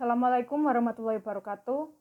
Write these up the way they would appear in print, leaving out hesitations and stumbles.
Assalamualaikum warahmatullahi wabarakatuh.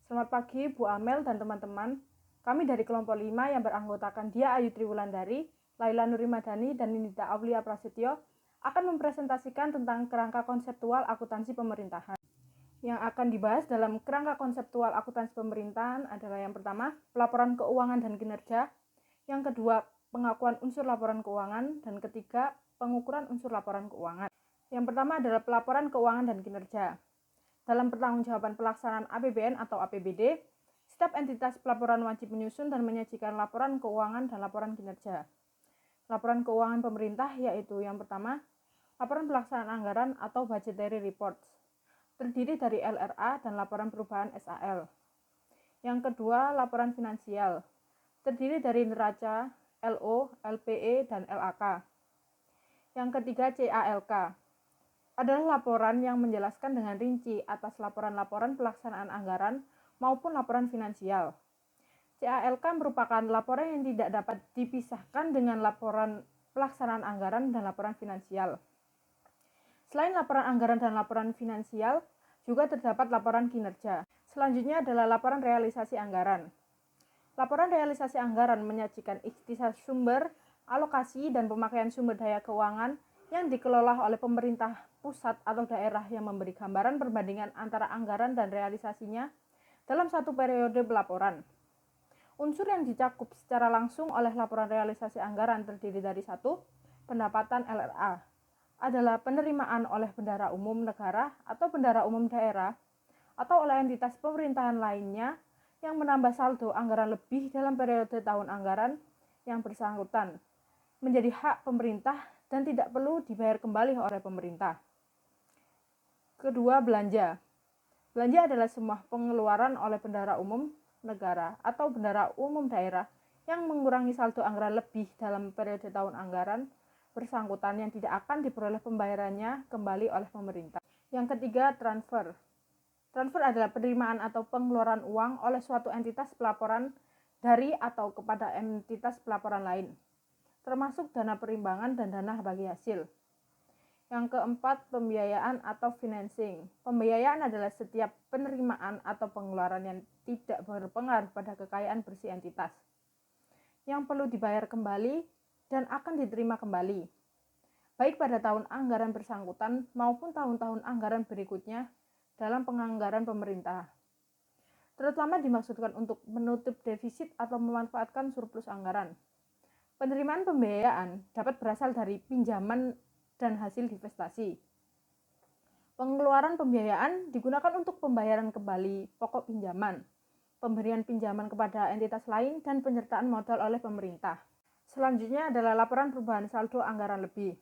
Selamat pagi Bu Amel dan teman-teman. Kami dari kelompok 5 yang beranggotakan Dia Ayu Triwulandari, Laila Nuri Madani, dan Ninita Aulia Prasetyo akan mempresentasikan tentang kerangka konseptual akuntansi pemerintahan. Yang akan dibahas dalam kerangka konseptual akuntansi pemerintahan adalah yang pertama, pelaporan keuangan dan kinerja, yang kedua, pengakuan unsur laporan keuangan, dan ketiga, pengukuran unsur laporan keuangan. Yang pertama adalah pelaporan keuangan dan kinerja. Dalam pertanggungjawaban pelaksanaan APBN atau APBD, setiap entitas pelaporan wajib menyusun dan menyajikan laporan keuangan dan laporan kinerja. Laporan keuangan pemerintah yaitu yang pertama, laporan pelaksanaan anggaran atau budgetary reports, terdiri dari LRA dan laporan perubahan SAL. Yang kedua, laporan finansial, terdiri dari neraca, LO, LPE, dan LAK. Yang ketiga, CALK, adalah laporan yang menjelaskan dengan rinci atas laporan-laporan pelaksanaan anggaran maupun laporan finansial. CALK merupakan laporan yang tidak dapat dipisahkan dengan laporan pelaksanaan anggaran dan laporan finansial. Selain laporan anggaran dan laporan finansial, juga terdapat laporan kinerja. Selanjutnya adalah laporan realisasi anggaran. Laporan realisasi anggaran menyajikan ikhtisar sumber, alokasi, dan pemakaian sumber daya keuangan yang dikelola oleh pemerintah pusat atau daerah yang memberi gambaran perbandingan antara anggaran dan realisasinya dalam satu periode pelaporan. Unsur yang dicakup secara langsung oleh laporan realisasi anggaran terdiri dari satu, pendapatan LRA, adalah penerimaan oleh bendahara umum negara atau bendahara umum daerah atau oleh entitas pemerintahan lainnya yang menambah saldo anggaran lebih dalam periode tahun anggaran yang bersangkutan menjadi hak pemerintah dan tidak perlu dibayar kembali oleh pemerintah. Kedua, belanja. Belanja adalah semua pengeluaran oleh bendahara umum negara atau bendahara umum daerah yang mengurangi saldo anggaran lebih dalam periode tahun anggaran bersangkutan yang tidak akan diperoleh pembayarannya kembali oleh pemerintah. Yang ketiga, transfer. Transfer adalah penerimaan atau pengeluaran uang oleh suatu entitas pelaporan dari atau kepada entitas pelaporan lain, termasuk dana perimbangan dan dana bagi hasil. Yang keempat, pembiayaan atau financing. Pembiayaan adalah setiap penerimaan atau pengeluaran yang tidak berpengaruh pada kekayaan bersih entitas, yang perlu dibayar kembali dan akan diterima kembali, baik pada tahun anggaran bersangkutan maupun tahun-tahun anggaran berikutnya dalam penganggaran pemerintah. Terutama dimaksudkan untuk menutup defisit atau memanfaatkan surplus anggaran. Penerimaan pembiayaan dapat berasal dari pinjaman dan hasil investasi. Pengeluaran pembiayaan digunakan untuk pembayaran kembali pokok pinjaman, pemberian pinjaman kepada entitas lain, dan penyertaan modal oleh pemerintah. Selanjutnya adalah laporan perubahan saldo anggaran lebih.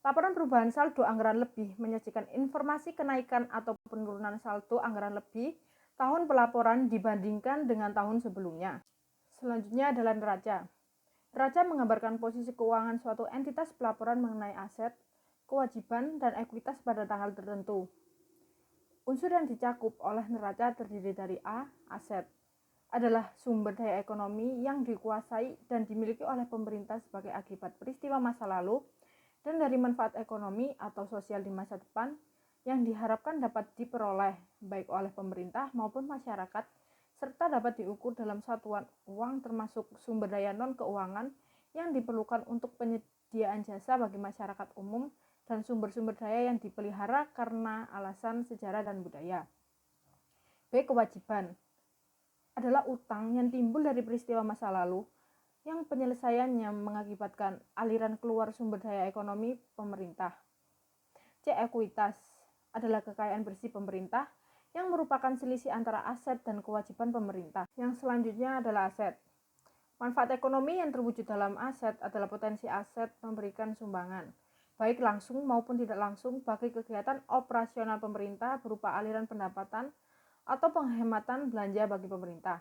Laporan perubahan saldo anggaran lebih menyajikan informasi kenaikan atau penurunan saldo anggaran lebih tahun pelaporan dibandingkan dengan tahun sebelumnya. Selanjutnya adalah neraca. Neraca menggambarkan posisi keuangan suatu entitas pelaporan mengenai aset, kewajiban, dan ekuitas pada tanggal tertentu. Unsur yang dicakup oleh neraca terdiri dari A. Aset adalah sumber daya ekonomi yang dikuasai dan dimiliki oleh pemerintah sebagai akibat peristiwa masa lalu dan dari manfaat ekonomi atau sosial di masa depan yang diharapkan dapat diperoleh baik oleh pemerintah maupun masyarakat, serta dapat diukur dalam satuan uang termasuk sumber daya non-keuangan yang diperlukan untuk penyediaan jasa bagi masyarakat umum dan sumber-sumber daya yang dipelihara karena alasan sejarah dan budaya. B. Kewajiban adalah utang yang timbul dari peristiwa masa lalu yang penyelesaiannya mengakibatkan aliran keluar sumber daya ekonomi pemerintah. C. Ekuitas adalah kekayaan bersih pemerintah yang merupakan selisih antara aset dan kewajiban pemerintah. Yang selanjutnya adalah aset. Manfaat ekonomi yang terwujud dalam aset adalah potensi aset memberikan sumbangan, baik langsung maupun tidak langsung, bagi kegiatan operasional pemerintah berupa aliran pendapatan atau penghematan belanja bagi pemerintah.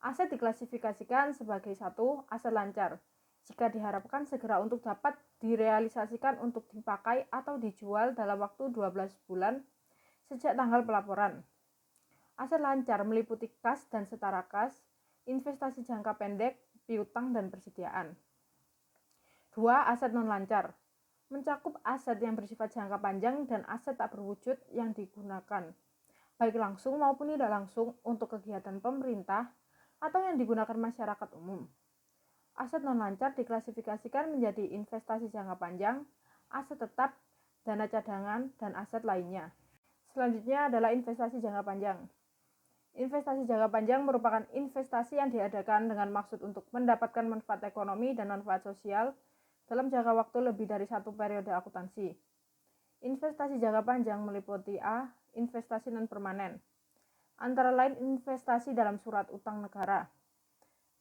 Aset diklasifikasikan sebagai satu, aset lancar, jika diharapkan segera untuk dapat direalisasikan untuk dipakai atau dijual dalam waktu 12 bulan sejak tanggal pelaporan. Aset lancar meliputi kas dan setara kas, investasi jangka pendek, piutang, dan persediaan. 2. Aset non lancar mencakup aset yang bersifat jangka panjang dan aset tak berwujud yang digunakan, baik langsung maupun tidak langsung untuk kegiatan pemerintah atau yang digunakan masyarakat umum. Aset non-lancar diklasifikasikan menjadi investasi jangka panjang, aset tetap, dana cadangan, dan aset lainnya. Selanjutnya adalah investasi jangka panjang. Investasi jangka panjang merupakan investasi yang diadakan dengan maksud untuk mendapatkan manfaat ekonomi dan manfaat sosial dalam jangka waktu lebih dari satu periode akuntansi. Investasi jangka panjang meliputi A. Investasi non-permanen, antara lain investasi dalam surat utang negara,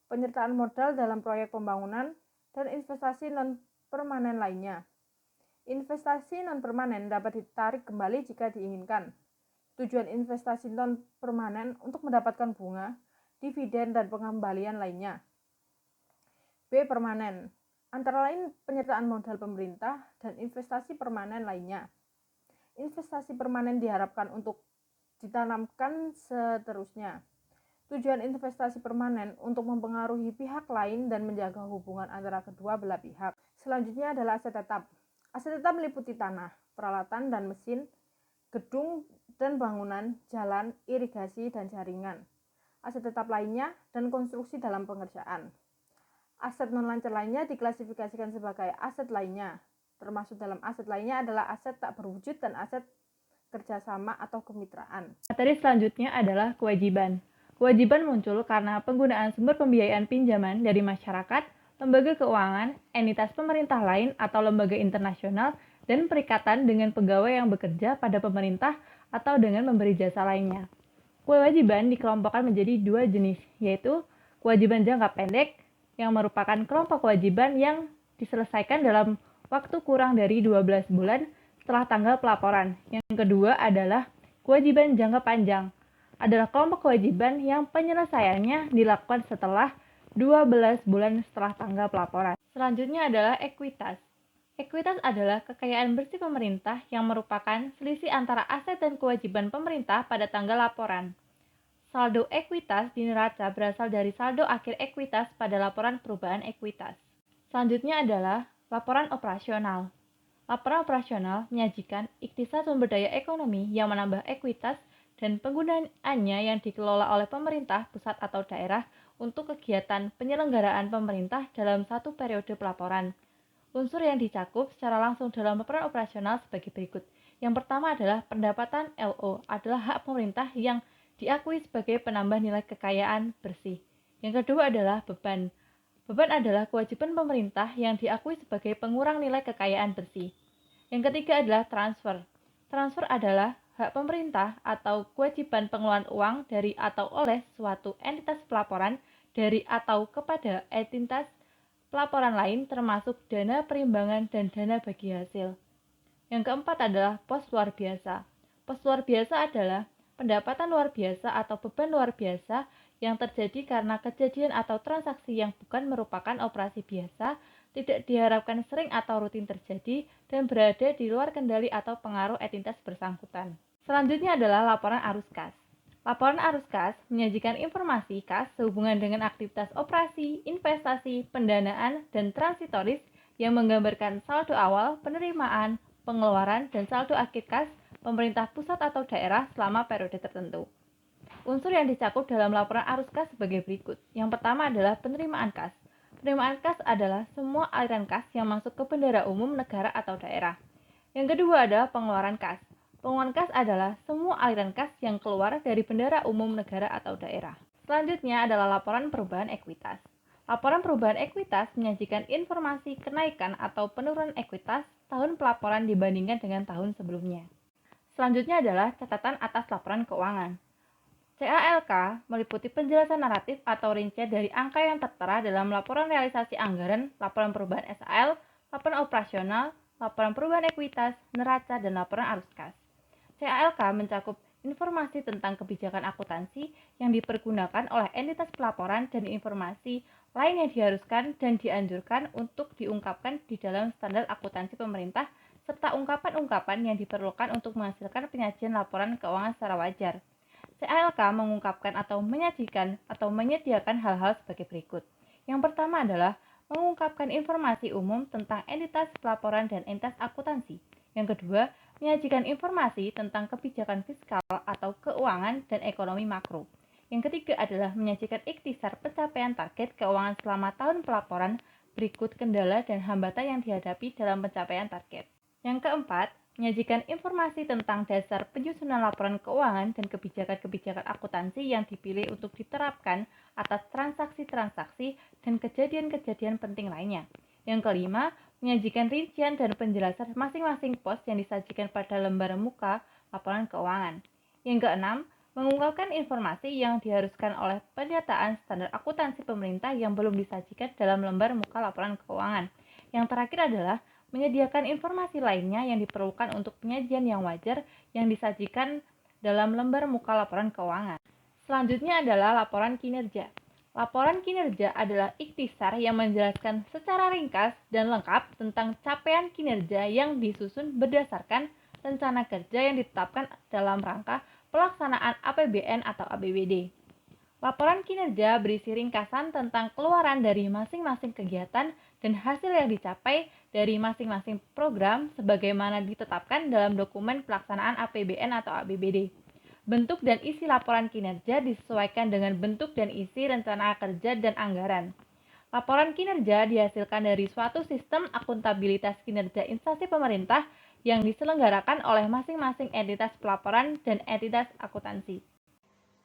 penyertaan modal dalam proyek pembangunan, dan investasi non-permanen lainnya. Investasi non-permanen dapat ditarik kembali jika diinginkan. Tujuan investasi non-permanen untuk mendapatkan bunga, dividen, dan pengembalian lainnya. B. Permanen, antara lain penyertaan modal pemerintah dan investasi permanen lainnya. Investasi permanen diharapkan untuk ditanamkan seterusnya. Tujuan investasi permanen untuk mempengaruhi pihak lain dan menjaga hubungan antara kedua belah pihak. Selanjutnya adalah aset tetap. Aset tetap meliputi tanah, peralatan dan mesin, gedung dan bangunan, jalan, irigasi, dan jaringan. Aset tetap lainnya dan konstruksi dalam pengerjaan. Aset non-lancar lainnya diklasifikasikan sebagai aset lainnya. Termasuk dalam aset lainnya adalah aset tak berwujud dan aset kerjasama atau kemitraan. Materi selanjutnya adalah kewajiban. Kewajiban muncul karena penggunaan sumber pembiayaan pinjaman dari masyarakat, lembaga keuangan, entitas pemerintah lain atau lembaga internasional, dan perikatan dengan pegawai yang bekerja pada pemerintah atau dengan memberi jasa lainnya. Kewajiban dikelompokkan menjadi dua jenis, yaitu kewajiban jangka pendek, yang merupakan kelompok kewajiban yang diselesaikan dalam waktu kurang dari 12 bulan setelah tanggal pelaporan. Yang kedua adalah kewajiban jangka panjang, adalah kelompok kewajiban yang penyelesaiannya dilakukan setelah 12 bulan setelah tanggal pelaporan. Selanjutnya adalah ekuitas. Ekuitas adalah kekayaan bersih pemerintah yang merupakan selisih antara aset dan kewajiban pemerintah pada tanggal laporan. Saldo ekuitas di neraca berasal dari saldo akhir ekuitas pada laporan perubahan ekuitas. Selanjutnya adalah laporan operasional. Laporan operasional menyajikan ikhtisas sumber daya ekonomi yang menambah ekuitas dan penggunaannya yang dikelola oleh pemerintah pusat atau daerah untuk kegiatan penyelenggaraan pemerintah dalam satu periode pelaporan. Unsur yang dicakup secara langsung dalam laporan operasional sebagai berikut. Yang pertama adalah pendapatan LO, adalah hak pemerintah yang diakui sebagai penambah nilai kekayaan bersih. Yang kedua adalah beban. Beban adalah kewajiban pemerintah yang diakui sebagai pengurang nilai kekayaan bersih. Yang ketiga adalah transfer. Transfer adalah hak pemerintah atau kewajiban pengeluaran uang dari atau oleh suatu entitas pelaporan dari atau kepada entitas pelaporan lain termasuk dana perimbangan dan dana bagi hasil. Yang keempat adalah pos luar biasa. Pos luar biasa adalah pendapatan luar biasa atau beban luar biasa yang terjadi karena kejadian atau transaksi yang bukan merupakan operasi biasa, tidak diharapkan sering atau rutin terjadi, dan berada di luar kendali atau pengaruh entitas bersangkutan. Selanjutnya adalah laporan arus kas. Laporan arus kas menyajikan informasi kas sehubungan dengan aktivitas operasi, investasi, pendanaan, dan transitoris yang menggambarkan saldo awal, penerimaan, pengeluaran, dan saldo akhir kas pemerintah pusat atau daerah selama periode tertentu. Unsur yang dicakup dalam laporan arus kas sebagai berikut. Yang pertama adalah penerimaan kas. Penerimaan kas adalah semua aliran kas yang masuk ke bendara umum negara atau daerah. Yang kedua adalah pengeluaran kas. Pengeluaran kas adalah semua aliran kas yang keluar dari bendara umum negara atau daerah. Selanjutnya adalah laporan perubahan ekuitas. Laporan perubahan ekuitas menyajikan informasi kenaikan atau penurunan ekuitas tahun pelaporan dibandingkan dengan tahun sebelumnya. Selanjutnya adalah catatan atas laporan keuangan. CALK meliputi penjelasan naratif atau rincian dari angka yang tertera dalam laporan realisasi anggaran, laporan perubahan SAL, laporan operasional, laporan perubahan ekuitas, neraca, dan laporan arus kas. CALK mencakup informasi tentang kebijakan akuntansi yang dipergunakan oleh entitas pelaporan dan informasi lain yang diharuskan dan dianjurkan untuk diungkapkan di dalam standar akuntansi pemerintah serta ungkapan-ungkapan yang diperlukan untuk menghasilkan penyajian laporan keuangan secara wajar. CALK mengungkapkan atau menyajikan atau menyediakan hal-hal sebagai berikut. Yang pertama adalah mengungkapkan informasi umum tentang entitas pelaporan dan entitas akuntansi. Yang kedua, menyajikan informasi tentang kebijakan fiskal atau keuangan dan ekonomi makro. Yang ketiga adalah menyajikan ikhtisar pencapaian target keuangan selama tahun pelaporan, berikut kendala dan hambatan yang dihadapi dalam pencapaian target. Yang keempat, menyajikan informasi tentang dasar penyusunan laporan keuangan dan kebijakan-kebijakan akuntansi yang dipilih untuk diterapkan atas transaksi-transaksi dan kejadian-kejadian penting lainnya. Yang kelima, menyajikan rincian dan penjelasan masing-masing pos yang disajikan pada lembar muka laporan keuangan. Yang keenam, mengungkapkan informasi yang diharuskan oleh pernyataan standar akuntansi pemerintah yang belum disajikan dalam lembar muka laporan keuangan. Yang terakhir adalah menyediakan informasi lainnya yang diperlukan untuk penyajian yang wajar yang disajikan dalam lembar muka laporan keuangan. Selanjutnya adalah laporan kinerja. Laporan kinerja adalah ikhtisar yang menjelaskan secara ringkas dan lengkap tentang capaian kinerja yang disusun berdasarkan rencana kerja yang ditetapkan dalam rangka pelaksanaan APBN atau APBD. Laporan kinerja berisi ringkasan tentang keluaran dari masing-masing kegiatan dan hasil yang dicapai dari masing-masing program sebagaimana ditetapkan dalam dokumen pelaksanaan APBN atau APBD. Bentuk dan isi laporan kinerja disesuaikan dengan bentuk dan isi rencana kerja dan anggaran. Laporan kinerja dihasilkan dari suatu sistem akuntabilitas kinerja instansi pemerintah yang diselenggarakan oleh masing-masing entitas pelaporan dan entitas akuntansi.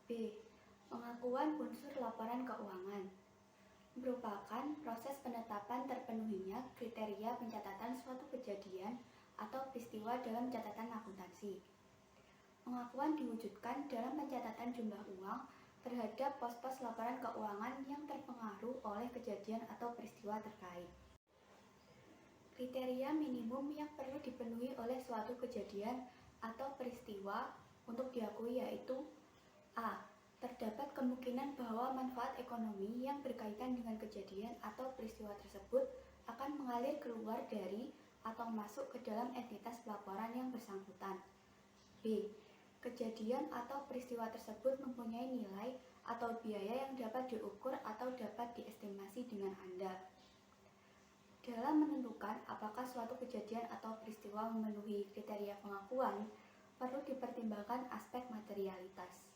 B. Pengakuan unsur laporan keuangan merupakan proses penetapan terpenuhinya kriteria pencatatan suatu kejadian atau peristiwa dalam catatan akuntansi. Pengakuan diwujudkan dalam pencatatan jumlah uang terhadap pos-pos laporan keuangan yang terpengaruh oleh kejadian atau peristiwa terkait. Kriteria minimum yang perlu dipenuhi oleh suatu kejadian atau peristiwa untuk diakui yaitu A. Terdapat kemungkinan bahwa manfaat ekonomi yang berkaitan dengan kejadian atau peristiwa tersebut akan mengalir keluar dari atau masuk ke dalam entitas pelaporan yang bersangkutan. B. Kejadian atau peristiwa tersebut mempunyai nilai atau biaya yang dapat diukur atau dapat diestimasi dengan andal. Dalam menentukan apakah suatu kejadian atau peristiwa memenuhi kriteria pengakuan, perlu dipertimbangkan aspek materialitas.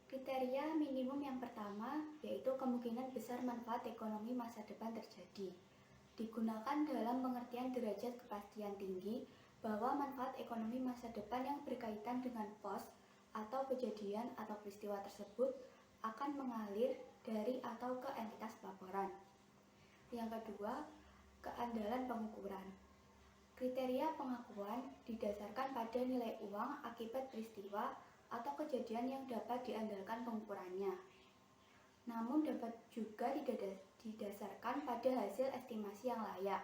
Kriteria minimum yang pertama yaitu kemungkinan besar manfaat ekonomi masa depan terjadi. Digunakan dalam pengertian derajat kepastian tinggi bahwa manfaat ekonomi masa depan yang berkaitan dengan pos atau kejadian atau peristiwa tersebut akan mengalir dari atau ke entitas pelaporan. Yang kedua, keandalan pengukuran. Kriteria pengakuan didasarkan pada nilai uang akibat peristiwa atau kejadian yang dapat diandalkan pengukurannya. Namun dapat juga didasarkan pada hasil estimasi yang layak.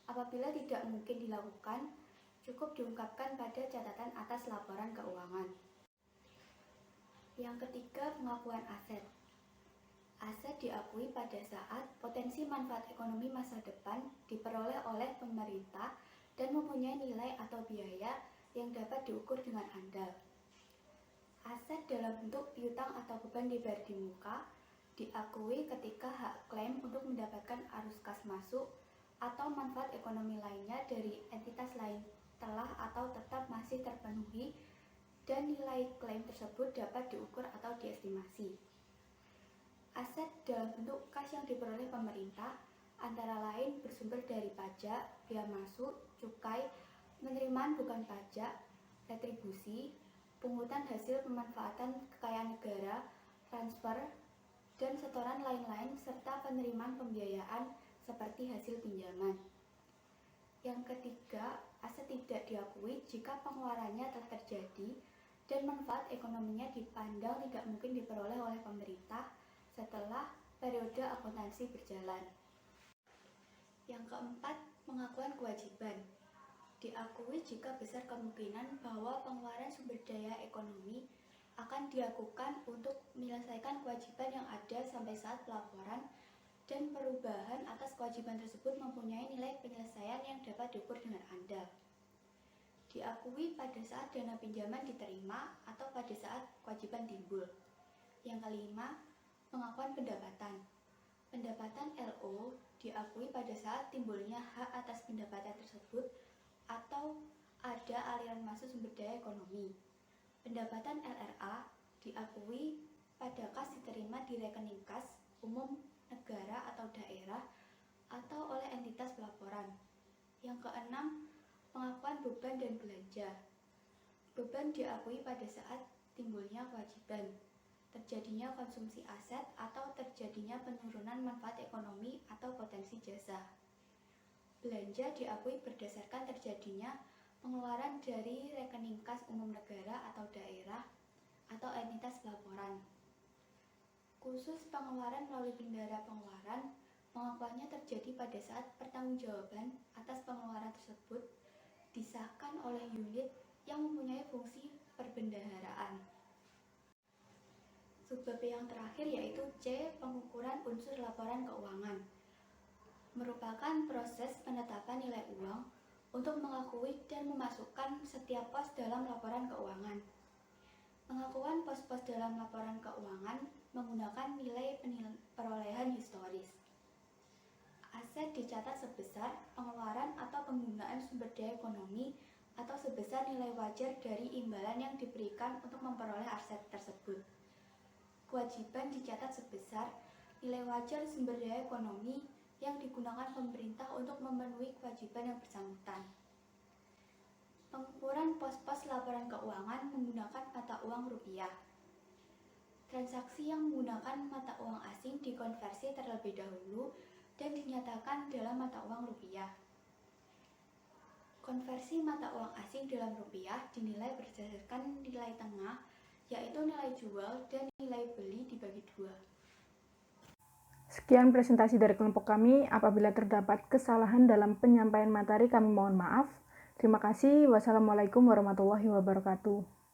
Apabila tidak mungkin dilakukan, cukup diungkapkan pada catatan atas laporan keuangan. Yang ketiga, pengakuan aset. Aset diakui pada saat potensi manfaat ekonomi masa depan diperoleh oleh pemerintah dan mempunyai nilai atau biaya yang dapat diukur dengan andal. Aset dalam bentuk piutang atau beban dibayar di muka diakui ketika hak klaim untuk mendapatkan arus kas masuk atau manfaat ekonomi lainnya dari entitas lain telah atau tetap masih terpenuhi dan nilai klaim tersebut dapat diukur atau diestimasi. Aset dalam bentuk kas yang diperoleh pemerintah antara lain bersumber dari pajak, bea masuk, cukai, penerimaan bukan pajak, retribusi, pungutan hasil pemanfaatan kekayaan negara, transfer, dan setoran lain-lain serta penerimaan pembiayaan seperti hasil pinjaman. Yang ketiga, aset tidak diakui jika pengeluarannya telah terjadi dan manfaat ekonominya dipandang tidak mungkin diperoleh oleh pemerintah setelah periode akuntansi berjalan. Yang keempat, pengakuan kewajiban. Diakui jika besar kemungkinan bahwa pengeluaran sumber daya ekonomi akan dilakukan untuk menyelesaikan kewajiban yang ada sampai saat pelaporan dan perubahan atas kewajiban tersebut mempunyai nilai penyelesaian yang dapat diukur dengan andal. Diakui pada saat dana pinjaman diterima atau pada saat kewajiban timbul. Yang kelima, pengakuan pendapatan. Pendapatan LO diakui pada saat timbulnya hak atas pendapatan tersebut atau ada aliran masuk sumber daya ekonomi. Pendapatan LRA diakui pada kas diterima di rekening kas umum negara atau daerah atau oleh entitas pelaporan. Yang keenam, pengakuan beban dan belanja. Beban diakui pada saat timbulnya kewajiban, terjadinya konsumsi aset atau terjadinya penurunan manfaat ekonomi atau potensi jasa. Belanja diakui berdasarkan terjadinya pengeluaran dari rekening kas umum negara atau daerah atau entitas pelaporan. Khusus pengeluaran melalui bendera pengeluaran, pengakuannya terjadi pada saat pertanggungjawaban atas pengeluaran tersebut disahkan oleh unit yang mempunyai fungsi perbendaharaan. Subbab yang terakhir yaitu C. Pengukuran unsur laporan keuangan. Merupakan proses penetapan nilai uang untuk mengakui dan memasukkan setiap pos dalam laporan keuangan. Pengakuan pos-pos dalam laporan keuangan menggunakan nilai perolehan historis. Aset dicatat sebesar pengeluaran atau penggunaan sumber daya ekonomi atau sebesar nilai wajar dari imbalan yang diberikan untuk memperoleh aset tersebut. Kewajiban dicatat sebesar nilai wajar sumber daya ekonomi yang digunakan pemerintah untuk memenuhi kewajiban yang bersangkutan. Pengukuran pos-pos laporan keuangan menggunakan mata uang rupiah. Transaksi yang menggunakan mata uang asing dikonversi terlebih dahulu dan dinyatakan dalam mata uang rupiah. Konversi mata uang asing dalam rupiah dinilai berdasarkan nilai tengah, yaitu nilai jual dan nilai beli dibagi 2. Sekian presentasi dari kelompok kami. Apabila terdapat kesalahan dalam penyampaian materi, kami mohon maaf. Terima kasih. Wassalamualaikum warahmatullahi wabarakatuh.